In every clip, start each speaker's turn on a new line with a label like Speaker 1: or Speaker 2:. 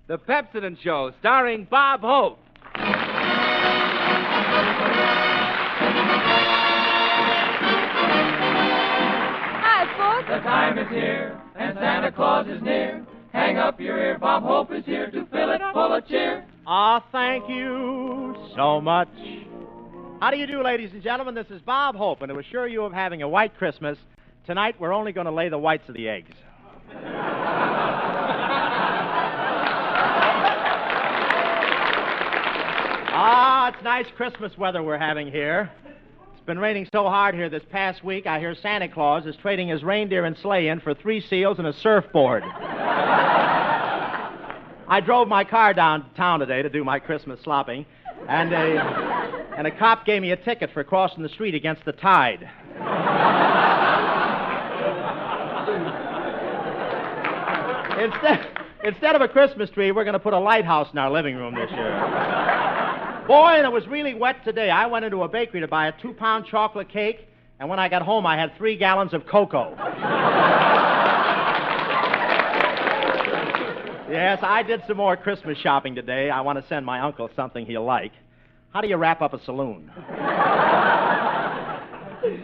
Speaker 1: The Pepsodent Show, starring Bob Hope.
Speaker 2: Hi, folks.
Speaker 3: The time is here, and Santa Claus is near. Hang up your ear, Bob Hope is here to fill it full of cheer.
Speaker 4: Thank you so much. How do you do, ladies and gentlemen? This is Bob Hope, and to assure you of having a white Christmas, tonight we're only going to lay the whites of the eggs. It's nice Christmas weather we're having here. It's been raining so hard here this past week, I hear Santa Claus is trading his reindeer and sleigh in for 3 seals and a surfboard. I drove my car downtown today to do my Christmas slopping, and a cop gave me a ticket for crossing the street against the tide. Instead of a Christmas tree, we're going to put a lighthouse in our living room this year. Boy, and it was really wet today. I went into a bakery to buy a 2-pound chocolate cake, and when I got home, I had 3 gallons of cocoa. Yes, I did some more Christmas shopping today. I want to send my uncle something he'll like. How do you wrap up a saloon?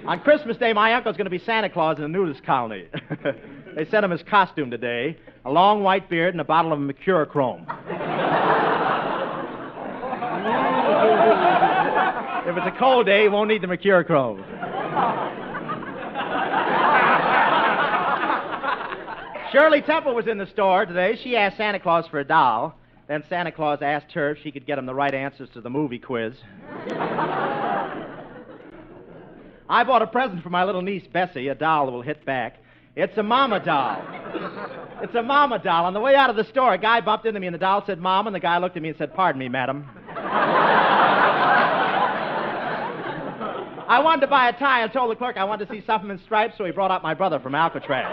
Speaker 4: On Christmas Day, my uncle's going to be Santa Claus in a nudist colony. They sent him his costume today, a long white beard and a bottle of Mercurochrome. If it's a cold day, he won't need the Mercurochrome. Shirley Temple was in the store today. She asked Santa Claus for a doll. Then Santa Claus asked her if she could get him the right answers to the movie quiz. I bought a present for my little niece, Bessie, a doll that will hit back. It's a mama doll. It's a mama doll. On the way out of the store, a guy bumped into me, and the doll said, Mom, and the guy looked at me and said, Pardon me, madam. I wanted to buy a tie and told the clerk I wanted to see something in stripes, so he brought out my brother from Alcatraz.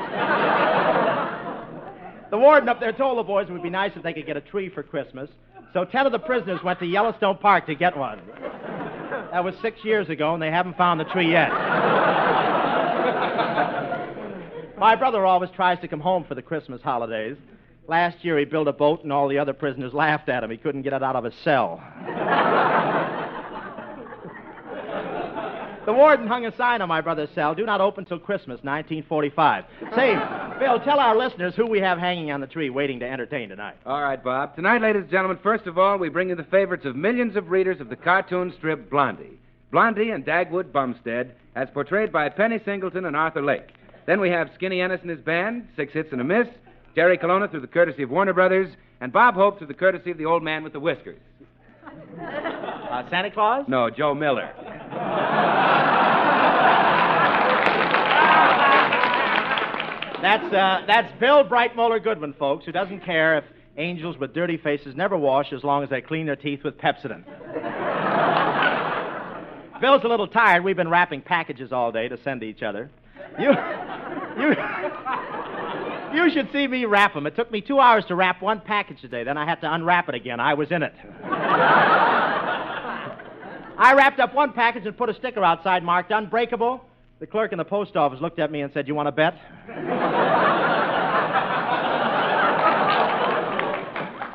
Speaker 4: The warden up there told the boys it would be nice if they could get a tree for Christmas, so 10 of the prisoners went to Yellowstone Park to get one. That was 6 years ago, and they haven't found the tree yet. My brother always tries to come home for the Christmas holidays. Last year he built a boat, and all the other prisoners laughed at him. He couldn't get it out of his cell. The warden hung a sign on my brother's cell, do not open till Christmas, 1945. Say, Bill, tell our listeners who we have hanging on the tree waiting to entertain tonight.
Speaker 1: All right, Bob. Tonight, ladies and gentlemen, first of all, we bring you the favorites of millions of readers of the cartoon strip Blondie. Blondie and Dagwood Bumstead, as portrayed by Penny Singleton and Arthur Lake. Then we have Skinny Ennis and his band, 6 hits and a miss, Jerry Colonna through the courtesy of Warner Brothers, and Bob Hope through the courtesy of the old man with the whiskers.
Speaker 4: Santa Claus?
Speaker 1: No, Joe Miller.
Speaker 4: That's Bill Brightmoller Goodwin, folks, who doesn't care if angels with dirty faces never wash as long as they clean their teeth with Pepsodent. Bill's a little tired. We've been wrapping packages all day to send to each other. You should see me wrap them. It took me 2 hours to wrap one package today. Then I had to unwrap it again. I was in it. I wrapped up one package and put a sticker outside marked unbreakable. The clerk in the post office looked at me and said, You want to bet?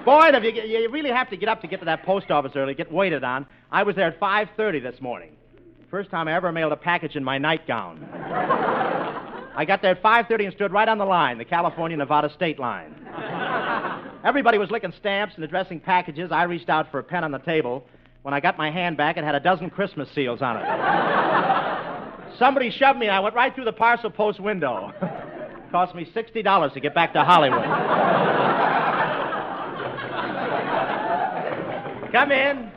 Speaker 4: Boy, you really have to get up to get to that post office early, get waited on. I was there at 5:30 this morning. First time I ever mailed a package in my nightgown. I got there at 5:30 and stood right on the line, the California-Nevada state line. Everybody was licking stamps and addressing packages. I reached out for a pen on the table. When I got my hand back, it had a dozen Christmas seals on it. Somebody shoved me, and I went right through the parcel post window. Cost me $60 to get back to Hollywood. Come in.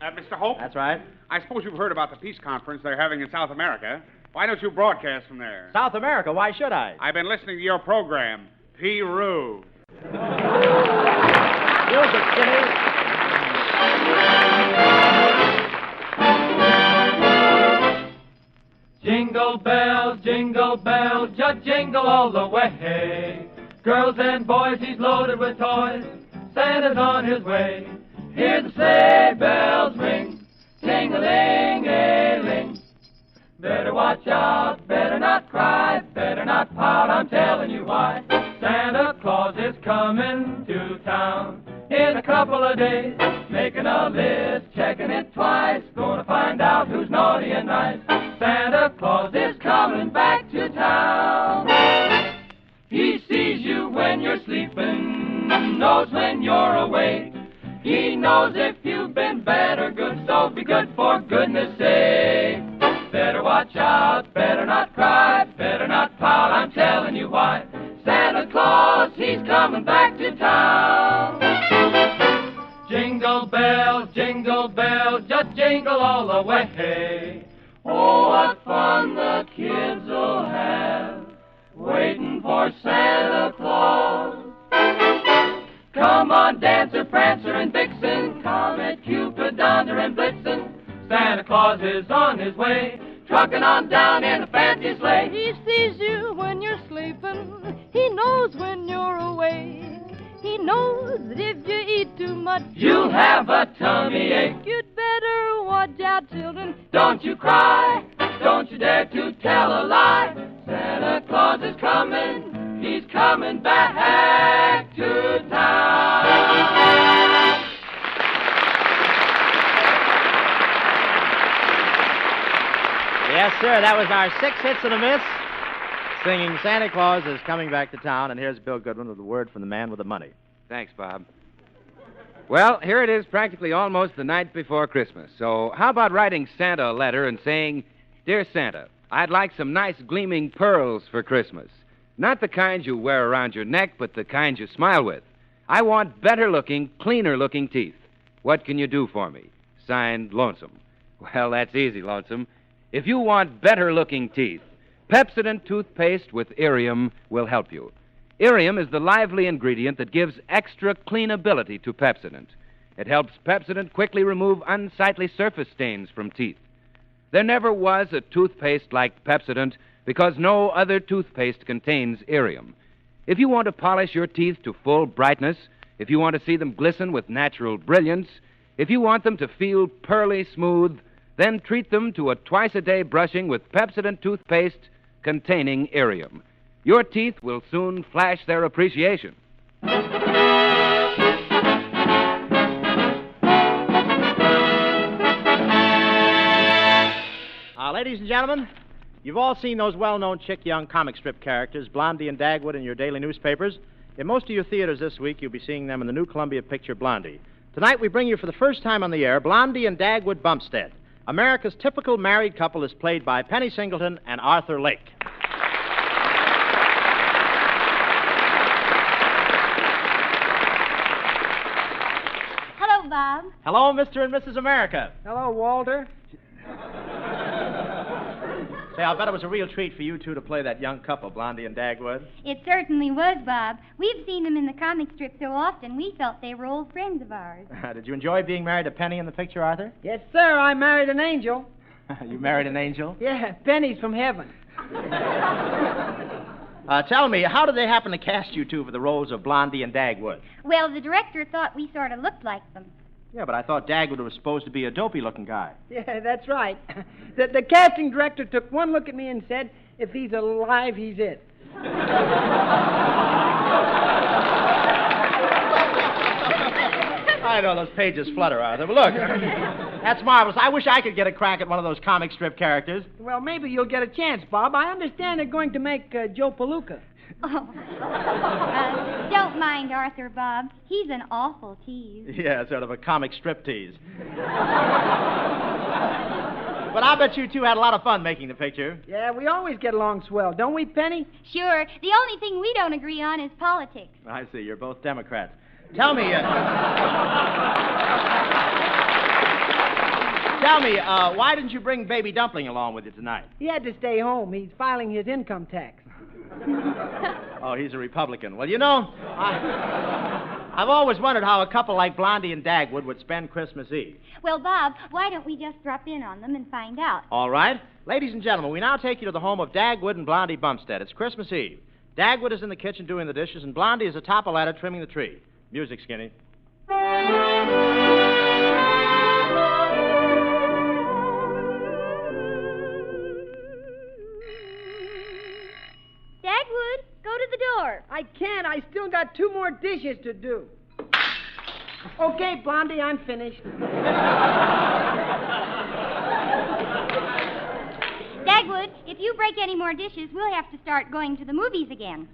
Speaker 5: Mr. Hope?
Speaker 4: That's right.
Speaker 5: I suppose you've heard about the peace conference they're having in South America. Why don't you broadcast from there?
Speaker 4: South America? Why should I?
Speaker 5: I've been listening to your program, Peru.
Speaker 4: Music, Jimmy.
Speaker 3: Jingle bells, just jingle all the way. Girls and boys, he's loaded with toys. Santa's on his way. Hear the sleigh bells ring, ting-a-ling-a-ling. Better watch out, better not cry, better not pout, I'm telling you why. Santa Claus is coming. coming to town in a couple of days. Making a list, checking it twice, gonna find out who's naughty and nice. Santa Claus is coming back to town. He sees you when you're sleeping, knows when you're awake. He knows if you've been bad or good, so be good for goodness sake. Better watch out, better not cry, better not pout, I'm telling you why. Santa Claus, he's coming back to town. Jingle bells, just jingle all the way. Oh, what fun the kids will have, waiting for Santa Claus. Come on, Dancer, Prancer, and Vixen, Comet, Cupid, Donder, and Blitzen. Santa Claus is on his way, trucking on down in a fancy sleigh.
Speaker 2: He sees you when you're sleeping. He knows when you're awake. He knows that if you eat too much,
Speaker 3: you'll have a tummy ache.
Speaker 2: You'd better watch out, children.
Speaker 3: Don't you cry, don't you dare to tell a lie. Santa Claus is coming, he's coming back to town.
Speaker 4: Yes, sir, that was our 6 hits and a miss, singing Santa Claus is Coming Back to Town, and here's Bill Goodwin with a word from the man with the money.
Speaker 1: Thanks, Bob. Well, here it is practically almost the night before Christmas. So how about writing Santa a letter and saying, Dear Santa, I'd like some nice gleaming pearls for Christmas. Not the kind you wear around your neck, but the kind you smile with. I want better-looking, cleaner-looking teeth. What can you do for me? Signed, Lonesome. Well, that's easy, Lonesome. If you want better-looking teeth, Pepsodent toothpaste with Irium will help you. Irium is the lively ingredient that gives extra cleanability to Pepsodent. It helps Pepsodent quickly remove unsightly surface stains from teeth. There never was a toothpaste like Pepsodent because no other toothpaste contains Irium. If you want to polish your teeth to full brightness, if you want to see them glisten with natural brilliance, if you want them to feel pearly smooth, then treat them to a twice-a-day brushing with Pepsodent toothpaste containing Irium. Your teeth will soon flash their appreciation.
Speaker 4: Ladies and gentlemen, you've all seen those well-known chick young comic strip characters, Blondie and Dagwood, in your daily newspapers. In most of your theaters this week, you'll be seeing them in the new Columbia picture, Blondie. Tonight, we bring you for the first time on the air, Blondie and Dagwood Bumstead. America's typical married couple is played by Penny Singleton and Arthur Lake.
Speaker 2: Hello, Bob.
Speaker 4: Hello, Mr. and Mrs. America.
Speaker 6: Hello, Walter.
Speaker 4: Say, I'll bet it was a real treat for you two to play that young couple, Blondie and Dagwood.
Speaker 7: It certainly was, Bob. We've seen them in the comic strip so often, we felt they were old friends of ours.
Speaker 4: Did you enjoy being married to Penny in the picture, Arthur?
Speaker 6: Yes, sir, I married an angel.
Speaker 4: You married an angel?
Speaker 6: Yeah, Penny's from heaven.
Speaker 4: Tell me, how did they happen to cast you two for the roles of Blondie and Dagwood?
Speaker 7: Well, the director thought we sort of looked like them.
Speaker 4: Yeah, but I thought Dagwood was supposed to be a dopey-looking guy.
Speaker 6: Yeah, that's right. The casting director took one look at me and said, if he's alive, he's it.
Speaker 4: I know those pages flutter, Arthur. But look, that's marvelous. I wish I could get a crack at one of those comic strip characters.
Speaker 6: Well, maybe you'll get a chance, Bob. I understand they're going to make Joe Palooka.
Speaker 7: Oh. Don't mind Arthur, Bob. He's an awful tease.
Speaker 4: Yeah, sort of a comic strip tease. But I'll bet you two had a lot of fun making the picture.
Speaker 6: Yeah, we always get along swell, don't we, Penny?
Speaker 7: Sure. The only thing we don't agree on is politics.
Speaker 4: I see. You're both Democrats. Tell me, why didn't you bring Baby Dumpling along with you tonight?
Speaker 6: He had to stay home. He's filing his income tax.
Speaker 4: Oh, he's a Republican. Well, you know, I've always wondered how a couple like Blondie and Dagwood would spend Christmas Eve.
Speaker 7: Well, Bob, why don't we just drop in on them and find out?
Speaker 4: All right. Ladies and gentlemen, we now take you to the home of Dagwood and Blondie Bumstead. It's Christmas Eve. Dagwood is in the kitchen doing the dishes, and Blondie is atop a ladder trimming the tree. Music, Skinny.
Speaker 7: Dagwood, go to the door.
Speaker 6: I I can't. I still got 2 more dishes to do. Okay, Blondie, I'm finished.
Speaker 7: Dagwood, if you break any more dishes, we'll have to start going to the movies again.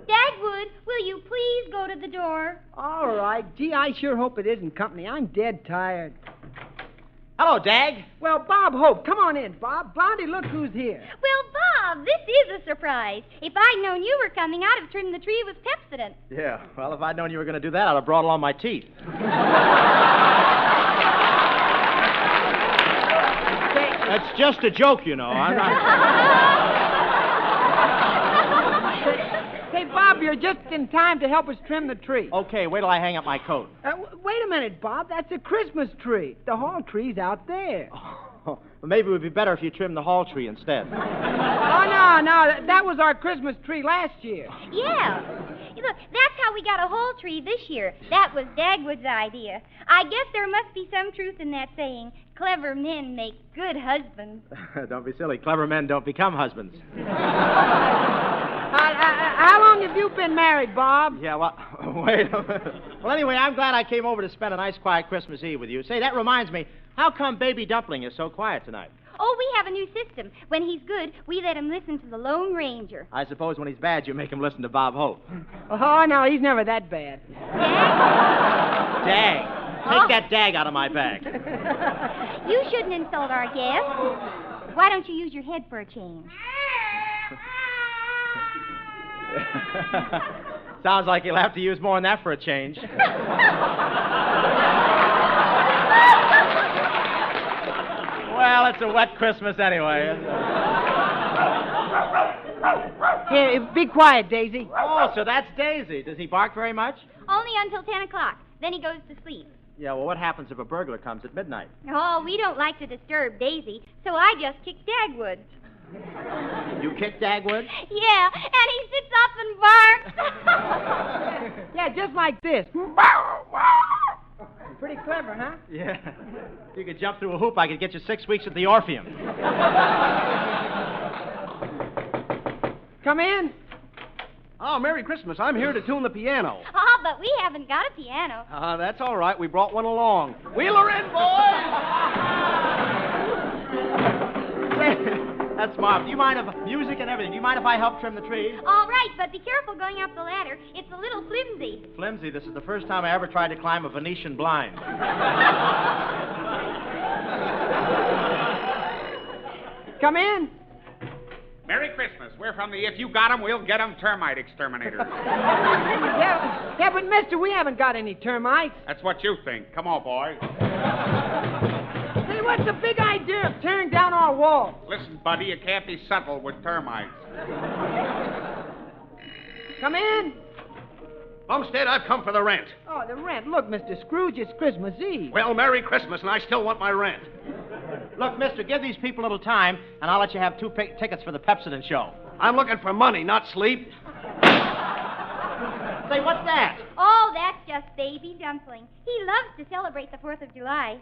Speaker 7: Dagwood, will you please go to the door?
Speaker 6: All right. Gee, I sure hope it isn't company. I'm dead tired.
Speaker 4: Hello, Dag.
Speaker 6: Well, Bob Hope, come on in, Bob. Blondie, look who's here.
Speaker 7: Well, Bob, this is a surprise. If I'd known you were coming, I'd have trimmed the tree with Pepsodent.
Speaker 4: Yeah, well, if I'd known you were going to do that, I'd have brought along my teeth. That's just a joke, you know. I'm not...
Speaker 6: Say, Bob, you're just in time to help us trim the tree.
Speaker 4: Okay, wait till I hang up my coat.
Speaker 6: Wait a minute, Bob. That's a Christmas tree. The hall tree's out there.
Speaker 4: Well, maybe it would be better if you trimmed the hall tree instead.
Speaker 6: Oh, no. That was our Christmas tree last year.
Speaker 7: Yeah. Look, that's how we got a whole tree this year. That was Dagwood's idea. I guess there must be some truth in that saying, clever men make good husbands.
Speaker 4: Don't be silly. Clever men don't become husbands.
Speaker 6: How long have you been married, Bob?
Speaker 4: Yeah, well, wait a minute. Well, anyway, I'm glad I came over to spend a nice, quiet Christmas Eve with you. Say, that reminds me, how come Baby Dumpling is so quiet tonight?
Speaker 7: Oh, we have a new system. When he's good, we let him listen to the Lone Ranger.
Speaker 4: I suppose when he's bad, you make him listen to Bob Hope.
Speaker 6: Oh, no, he's never that bad.
Speaker 4: Dag. Take that dag out of my bag.
Speaker 7: You shouldn't insult our guest. Why don't you use your head for a change?
Speaker 4: Sounds like you'll have to use more than that for a change. Well, it's a wet Christmas anyway.
Speaker 6: Here, be quiet, Daisy.
Speaker 4: Oh, so that's Daisy. Does he bark very much?
Speaker 7: Only until 10 o'clock. Then he goes to sleep.
Speaker 4: Yeah, well, what happens if a burglar comes at midnight?
Speaker 7: Oh, we don't like to disturb Daisy, so I just kick Dagwood.
Speaker 4: You kick Dagwood?
Speaker 7: Yeah, and he sits up and barks.
Speaker 6: Yeah, just like this. Pretty clever, huh?
Speaker 4: Yeah. If you could jump through a hoop, I could get you 6 weeks at the Orpheum.
Speaker 6: Come in.
Speaker 8: Oh, Merry Christmas. I'm here to tune the piano.
Speaker 7: Oh, but we haven't got a piano.
Speaker 8: That's all right. We brought one along. Wheel her in, boys!
Speaker 4: That's Marv. Do you mind if music and everything? Do you mind if I help trim the tree?
Speaker 7: All right, but be careful going up the ladder. It's a little flimsy.
Speaker 4: Flimsy, this is the first time I ever tried to climb a Venetian blind.
Speaker 6: Come in.
Speaker 5: Merry Christmas. We're from the If You Got 'Em, We'll Get 'Em termite exterminators.
Speaker 6: Yeah, but mister, we haven't got any termites.
Speaker 5: That's what you think. Come on, boys.
Speaker 6: Say, what's the big idea of tearing down our walls?
Speaker 5: Listen, buddy, you can't be subtle with termites.
Speaker 6: Come in.
Speaker 8: Bumstead, I've come for the rent.
Speaker 6: Oh, the rent. Look, Mr. Scrooge, it's Christmas Eve.
Speaker 8: Well, Merry Christmas, and I still want my rent.
Speaker 4: Look, mister, give these people a little time, and I'll let you have 2 tickets for the Pepsodent show.
Speaker 8: I'm looking for money, not sleep.
Speaker 4: Say, what's that?
Speaker 7: Oh, that's just Baby Dumpling. He loves to celebrate the 4th of July.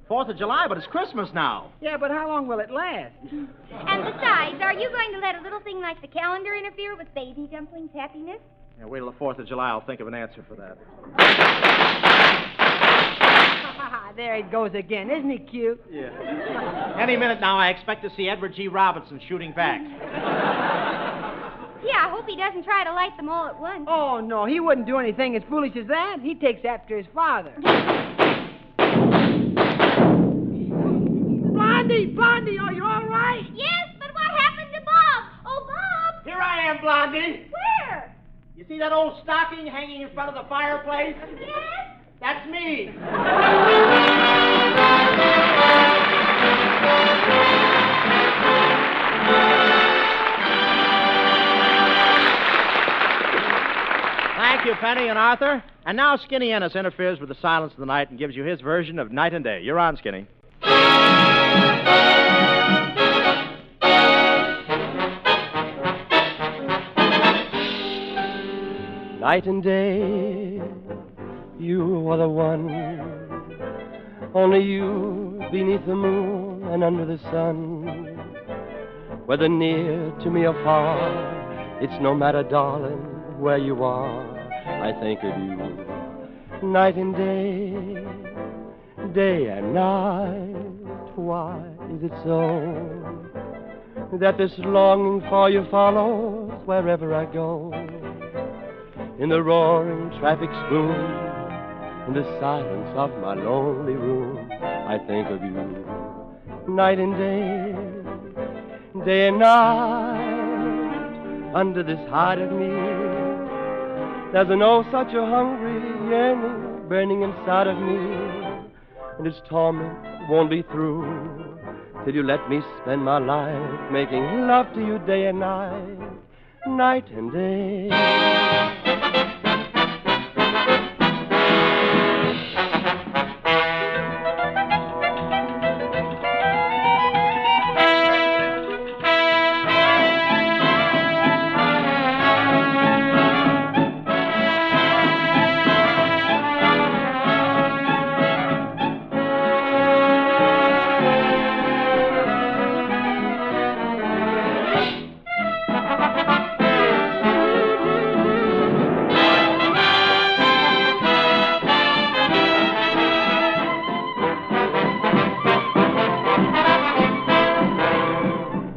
Speaker 4: 4th of July, but it's Christmas now.
Speaker 6: Yeah, but how long will it last?
Speaker 7: And besides, are you going to let a little thing like the calendar interfere with Baby Dumpling's happiness?
Speaker 4: Yeah, wait till the 4th of July. I'll think of an answer for that.
Speaker 6: There he goes again. Isn't he cute?
Speaker 4: Yeah. Any minute now, I expect to see Edward G. Robinson shooting back.
Speaker 7: Yeah, I hope he doesn't try to light them all at once.
Speaker 6: Oh, no, he wouldn't do anything as foolish as that. He takes after his father. Blondie, are you all right?
Speaker 7: Yes, but what happened to Bob? Oh, Bob!
Speaker 4: Here I am, Blondie.
Speaker 7: Where?
Speaker 4: You see that old stocking hanging in front of the fireplace?
Speaker 7: Yes?
Speaker 4: That's me. Thank you, Penny and Arthur. And now Skinny Ennis interferes with the silence of the night and gives you his version of Night and Day. You're on, Skinny.
Speaker 9: Night and day, you are the one. Only you beneath the moon and under the sun. Whether near to me or far, It's no matter, darling, where you are, I think of you. Night and day, day and night. Why is it so that this longing for you follows wherever I go? In the roaring traffic's boom, in the silence of my lonely room, I think of you. Night and day, day and night, under this hide of me, there's no such a hungry yearning burning inside of me, and its torment won't be through till you let me spend my life making love to you day and night, night and day.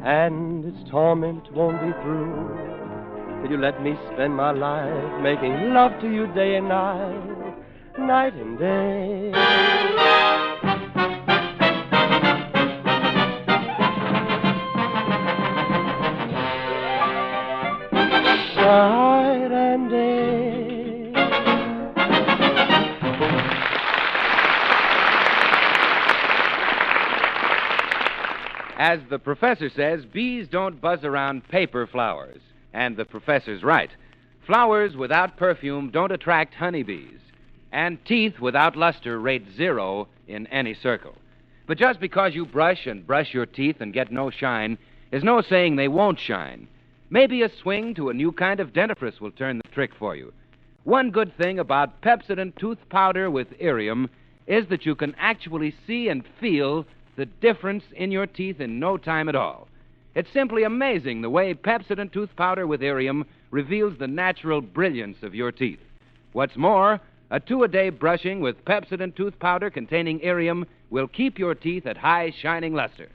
Speaker 9: And its torment won't be through till you let me spend my life making love to you day and night, night and day. Night and day.
Speaker 1: As the professor says, bees don't buzz around paper flowers. And the professor's right. Flowers without perfume don't attract honeybees. And teeth without luster rate 0 in any circle. But just because you brush and brush your teeth and get no shine is no saying they won't shine. Maybe a swing to a new kind of dentifrice will turn the trick for you. One good thing about Pepsodent tooth powder with Irium is that you can actually see and feel the difference in your teeth in no time at all. It's simply amazing the way Pepsodent tooth powder with Irium reveals the natural brilliance of your teeth. What's more, a 2-a-day brushing with Pepsodent tooth powder containing Irium will keep your teeth at high shining luster.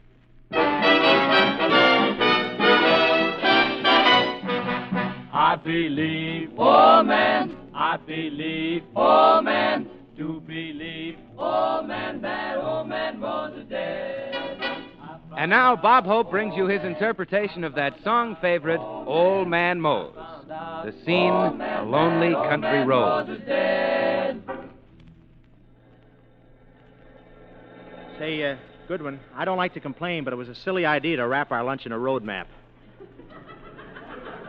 Speaker 3: I believe, oh man, I believe, oh man, to believe, oh man, that old man was dead.
Speaker 1: And now Bob Hope brings you his interpretation of that song favorite, Old Man Mose. The scene, a lonely country road.
Speaker 4: Say, Goodwin, I don't like to complain, but it was a silly idea to wrap our lunch in a road map.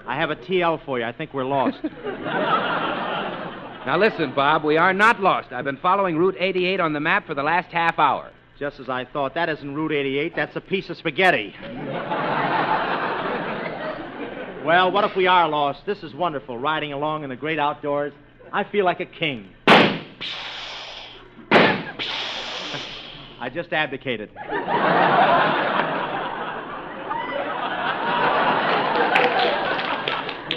Speaker 4: I have a TL for you. I think we're lost.
Speaker 1: Now listen, Bob, we are not lost. I've been following Route 88 on the map for the last half hour.
Speaker 4: Just as I thought. That isn't Route 88. That's a piece of spaghetti. Well, what if we are lost? This is wonderful, riding along in the great outdoors. I feel like a king. I just abdicated.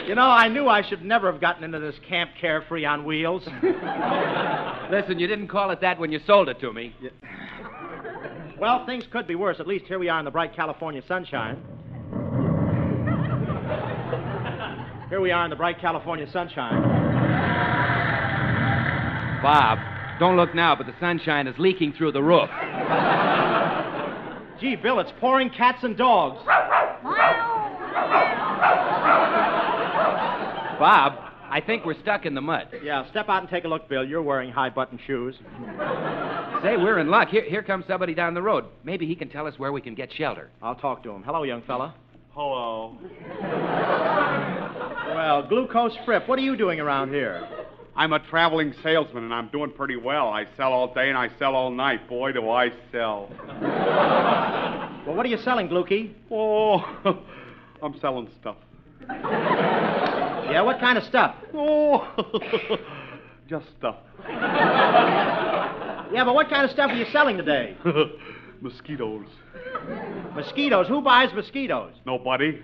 Speaker 4: You know, I knew I should never have gotten into this Camp Carefree on wheels.
Speaker 1: Listen, you didn't call it that when you sold it to me.
Speaker 4: Well, things could be worse. At least here we are in the bright California sunshine. Here we are in the bright California sunshine.
Speaker 1: Bob, don't look now, but the sunshine is leaking through the roof.
Speaker 4: Gee, Bill, it's pouring cats and dogs.
Speaker 1: Bob, I think we're stuck in the mud.
Speaker 4: Yeah, step out and take a look, Bill. You're wearing high-button shoes.
Speaker 1: Say, we're in luck. Here comes somebody down the road. Maybe he can tell us where we can get shelter.
Speaker 4: I'll talk to him. Hello, young fella.
Speaker 5: Hello.
Speaker 4: Well, Glucose Fripp, what are you doing around here?
Speaker 5: I'm a traveling salesman, and I'm doing pretty well. I sell all day and I sell all night. Boy, do I sell.
Speaker 4: Well, what are you selling, Glukie?
Speaker 5: Oh, I'm selling stuff.
Speaker 4: Yeah, what kind of stuff?
Speaker 5: Oh, just stuff.
Speaker 4: Yeah, but what kind of stuff are you selling today?
Speaker 5: Mosquitoes.
Speaker 4: Mosquitoes? Who buys mosquitoes?
Speaker 5: Nobody.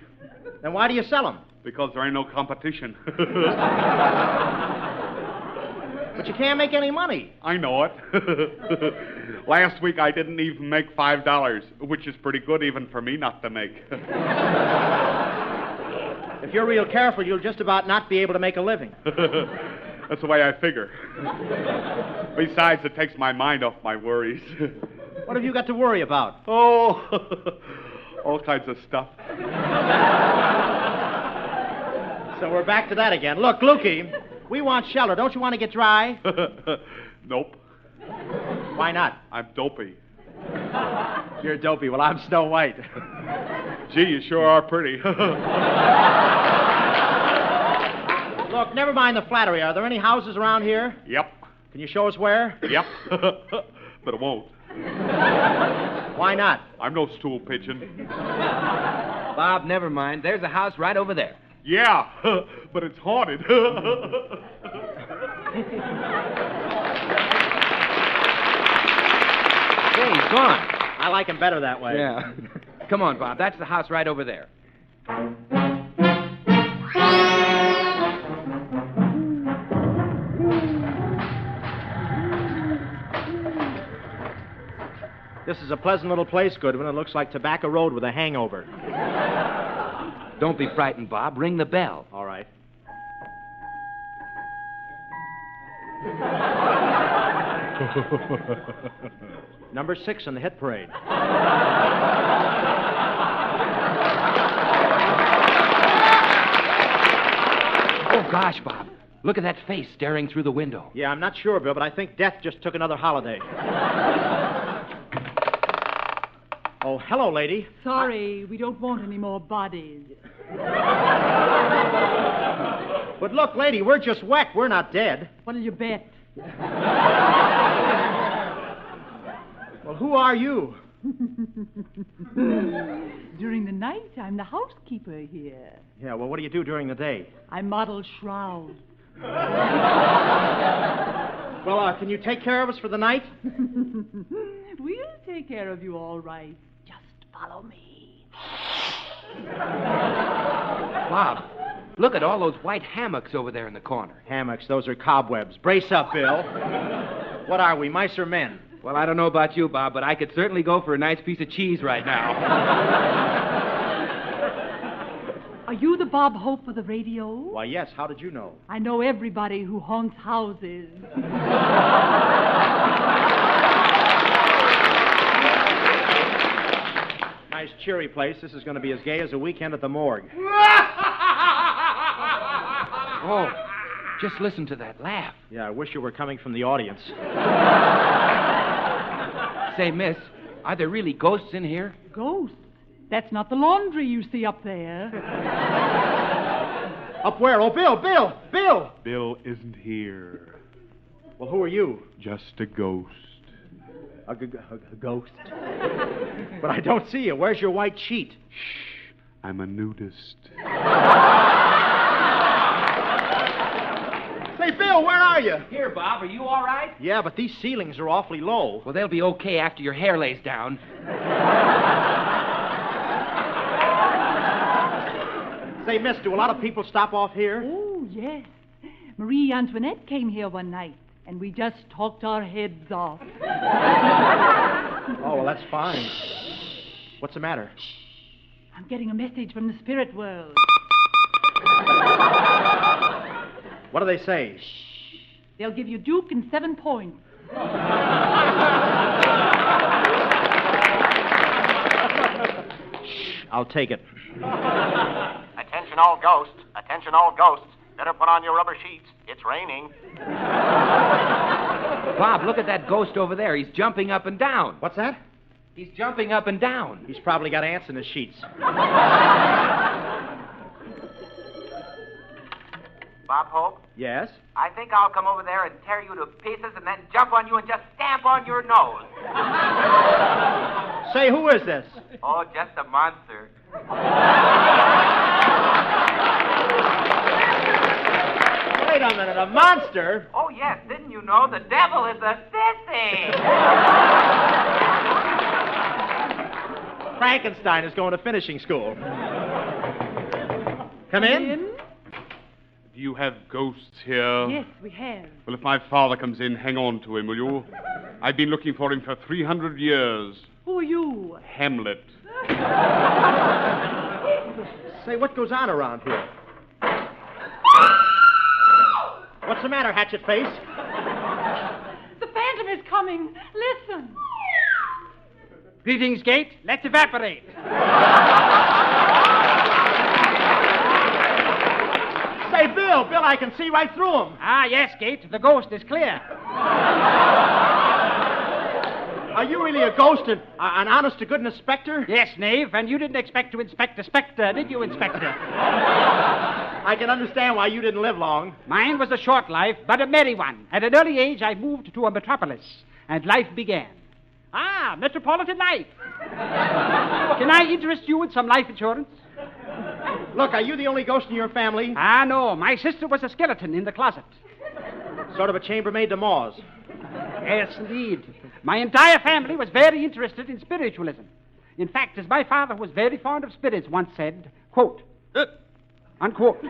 Speaker 4: Then why do you sell them?
Speaker 5: Because there ain't no competition.
Speaker 4: But you can't make any money.
Speaker 5: I know it. Last week I didn't even make $5, which is pretty good even for me not to make.
Speaker 4: If you're real careful, you'll just about not be able to make a living.
Speaker 5: That's the way I figure. Besides, it takes my mind off my worries.
Speaker 4: What have you got to worry about?
Speaker 5: Oh, all kinds of stuff.
Speaker 4: So we're back to that again. Look, Lukey, we want shelter. Don't you want to get dry?
Speaker 5: Nope.
Speaker 4: Why not?
Speaker 5: I'm dopey.
Speaker 4: You're dopey. Well, I'm Snow White.
Speaker 5: Gee, you sure are pretty.
Speaker 4: Look, never mind the flattery. Are there any houses around here?
Speaker 5: Yep.
Speaker 4: Can you show us where?
Speaker 5: Yep. But it won't.
Speaker 4: Why not?
Speaker 5: I'm no stool pigeon.
Speaker 1: Bob, never mind. There's a house right over there.
Speaker 5: Yeah, but it's haunted.
Speaker 1: Hey, he's gone.
Speaker 4: I like him better that way.
Speaker 1: Yeah. Come on, Bob. That's the house right over there.
Speaker 4: This is a pleasant little place, Goodwin. It looks like Tobacco Road with a hangover.
Speaker 1: Don't be frightened, Bob. Ring the bell.
Speaker 4: All right. Number 6 in the hit parade.
Speaker 1: Oh, gosh, Bob. Look at that face staring through the window.
Speaker 4: Yeah, I'm not sure, Bill, but I think Death just took another holiday. Oh, hello, lady.
Speaker 10: Sorry, we don't want any more bodies.
Speaker 4: But look, lady, we're just wet. We're not dead.
Speaker 10: What'll you bet?
Speaker 4: Well, who are you?
Speaker 10: During the night, I'm the housekeeper here.
Speaker 4: Yeah, well, what do you do during the day?
Speaker 10: I model shrouds.
Speaker 4: Well, can you take care of us for the night?
Speaker 10: We'll take care of you all right. Just follow me.
Speaker 1: Bob, look at all those white hammocks over there in the corner.
Speaker 4: Hammocks, those are cobwebs. Brace up, Bill. What are we, mice or men?
Speaker 1: Well, I don't know about you, Bob, but I could certainly go for a nice piece of cheese right now.
Speaker 10: Are you the Bob Hope of the radio?
Speaker 4: Why, yes. How did you know?
Speaker 10: I know everybody who haunts houses.
Speaker 4: Nice, cheery place. This is going to be as gay as a weekend at the morgue.
Speaker 1: Oh, just listen to that laugh.
Speaker 4: Yeah, I wish you were coming from the audience.
Speaker 1: Say, miss, are there really ghosts in here?
Speaker 10: Ghosts? That's not the laundry you see up there.
Speaker 4: Up where? Oh, Bill!
Speaker 5: Bill isn't here.
Speaker 4: Well, who are you?
Speaker 5: Just a ghost.
Speaker 4: A ghost? But I don't see you. Where's your white sheet?
Speaker 5: Shh. I'm a nudist.
Speaker 4: Say, Bill, where are you?
Speaker 1: Here, Bob. Are you all right?
Speaker 4: Yeah, but these ceilings are awfully low.
Speaker 1: Well, they'll be okay after your hair lays down.
Speaker 4: Say, miss, do a lot of people stop off here?
Speaker 10: Oh, yes. Marie Antoinette came here one night, and we just talked our heads off.
Speaker 4: Oh, well, that's fine. What's the matter?
Speaker 10: I'm getting a message from the spirit world.
Speaker 4: What do they say?
Speaker 10: They'll give you Duke and 7 points.
Speaker 4: I'll take it.
Speaker 8: Attention all ghosts. Attention all ghosts. Better put on your rubber sheets. It's raining.
Speaker 1: Bob, look at that ghost over there. He's jumping up and down.
Speaker 4: What's that?
Speaker 1: He's jumping up and down.
Speaker 4: He's probably got ants in his sheets.
Speaker 8: Bob Hope,
Speaker 4: Yes?
Speaker 8: I think I'll come over there and tear you to pieces and then jump on you and just stamp on your nose.
Speaker 4: Say, who is this?
Speaker 8: Oh, just a monster.
Speaker 4: Wait a minute, a monster?
Speaker 8: Oh, yes, didn't you know the devil is a sissy?
Speaker 4: Frankenstein is going to finishing school. Come in.
Speaker 5: Do you have ghosts here?
Speaker 10: Yes, we have.
Speaker 5: Well, if my father comes in, hang on to him, will you? I've been looking for him for 300 years.
Speaker 10: Who are you?
Speaker 5: Hamlet.
Speaker 4: Say, what goes on around here? What's the matter, hatchet face?
Speaker 10: The phantom is coming. Listen.
Speaker 6: Greetings, Gate. Let's evaporate.
Speaker 4: Say, Bill, I can see right through him.
Speaker 6: Ah, yes, Gate. The ghost is clear.
Speaker 4: Are you really a ghost and an honest-to-goodness specter?
Speaker 6: Yes, knave, and you didn't expect to inspect a spectre, did you, Inspector?
Speaker 4: I can understand why you didn't live long.
Speaker 6: Mine was a short life, but a merry one. At an early age, I moved to a metropolis, and life began. Ah, metropolitan life. Can I interest you in some life insurance?
Speaker 4: Look, are you the only ghost in your family?
Speaker 6: Ah, no. My sister was a skeleton in the closet.
Speaker 4: Sort of a chambermaid to Mawes.
Speaker 6: Yes, indeed. My entire family was very interested in spiritualism. In fact, as my father was very fond of spirits, once said, quote, unquote.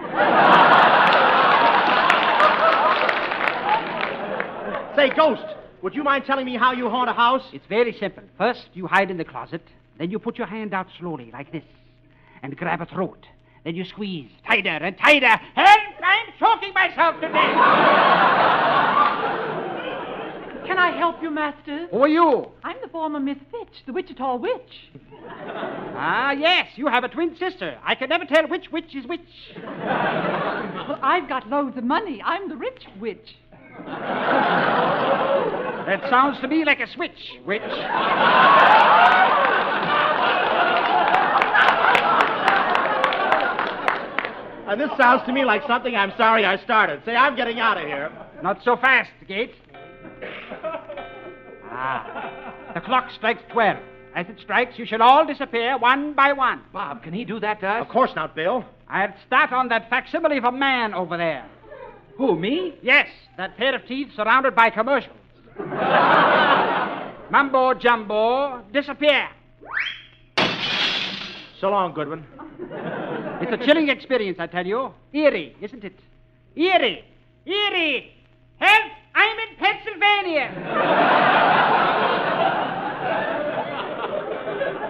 Speaker 4: Say, ghost, would you mind telling me how you haunt a house?
Speaker 6: It's very simple. First, you hide in the closet. Then you put your hand out slowly, like this, and grab a throat. Then you squeeze tighter and tighter. Help! I'm choking myself to death.
Speaker 10: Can I help you, Master?
Speaker 6: Who are you?
Speaker 10: I'm the former Miss Fitch, the Wichita witch.
Speaker 6: Ah, yes, you have a twin sister. I can never tell which witch is which.
Speaker 10: Well, I've got loads of money. I'm the rich witch.
Speaker 6: That sounds to me like a switch, witch.
Speaker 4: And this sounds to me like something I'm sorry I started. Say, I'm getting out of here.
Speaker 6: Not so fast, Gate. Ah, the clock strikes 12. As it strikes, you shall all disappear one by one. Bob, can he do that to us?
Speaker 4: Of course not, Bill.
Speaker 6: I'll start on that facsimile of a man over there. Who, me? Yes, that pair of teeth surrounded by commercials. Mumbo jumbo, disappear.
Speaker 4: So long, Goodwin.
Speaker 6: It's a chilling experience, I tell you. Eerie, isn't it? Eerie! Eerie! Help! I'm in Pennsylvania!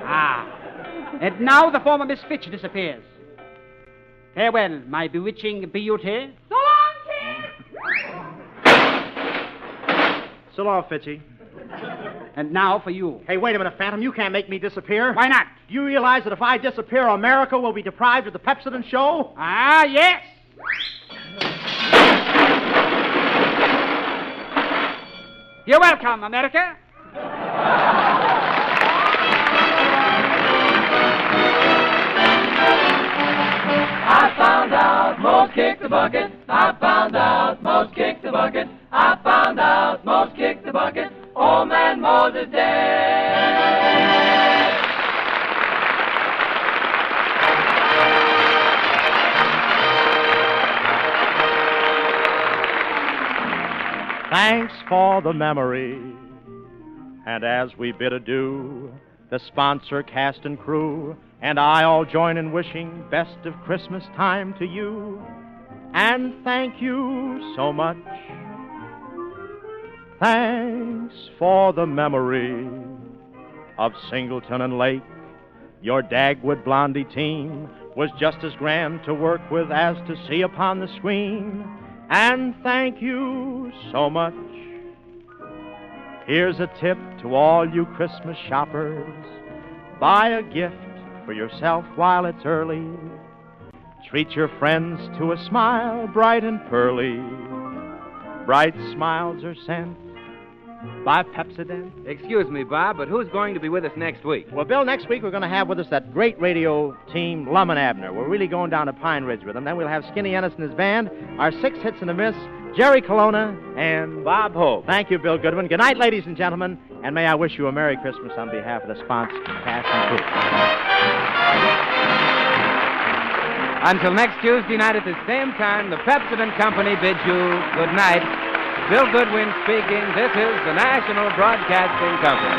Speaker 6: Ah. And now the former Miss Fitch disappears. Farewell, my bewitching beauty.
Speaker 10: So long, kid!
Speaker 4: So long, Fitchy.
Speaker 6: And now for you.
Speaker 4: Hey, wait a minute, Phantom. You can't make me disappear.
Speaker 6: Why not?
Speaker 4: Do you realize that if I disappear, America will be deprived of the Pepsodent show?
Speaker 6: Ah, yes. You're welcome, America.
Speaker 3: I found out most kicked the bucket. I found out most kicked the bucket. I found out most kicked the bucket. Old man Moses dead.
Speaker 4: Thanks for the memory. And as we bid adieu, the sponsor, cast, and crew, and I all join in wishing best of Christmas time to you. And thank you so much. Thanks for the memory of Singleton and Lake. Your Dagwood Blondie team was just as grand to work with as to see upon the screen. And thank you so much. Here's a tip to all you Christmas shoppers. Buy a gift for yourself while it's early. Treat your friends to a smile bright and pearly. Bright smiles are sent by Pepsodent.
Speaker 1: Excuse me, Bob, but who's going to be with us next week?
Speaker 4: Well, Bill, next week we're going to have with us that great radio team, Lum and Abner. We're really going down to Pine Ridge with them. Then we'll have Skinny Ennis and his band, our 6 hits and a miss, Jerry Colonna, and Bob Hope. Thank you, Bill Goodwin. Good night, ladies and gentlemen, and may I wish you a Merry Christmas on behalf of the sponsor, cast and crew.
Speaker 1: Until next Tuesday night at the same time, the Pepsodent Company bids you good night. Bill Goodwin speaking. This is the National Broadcasting Company.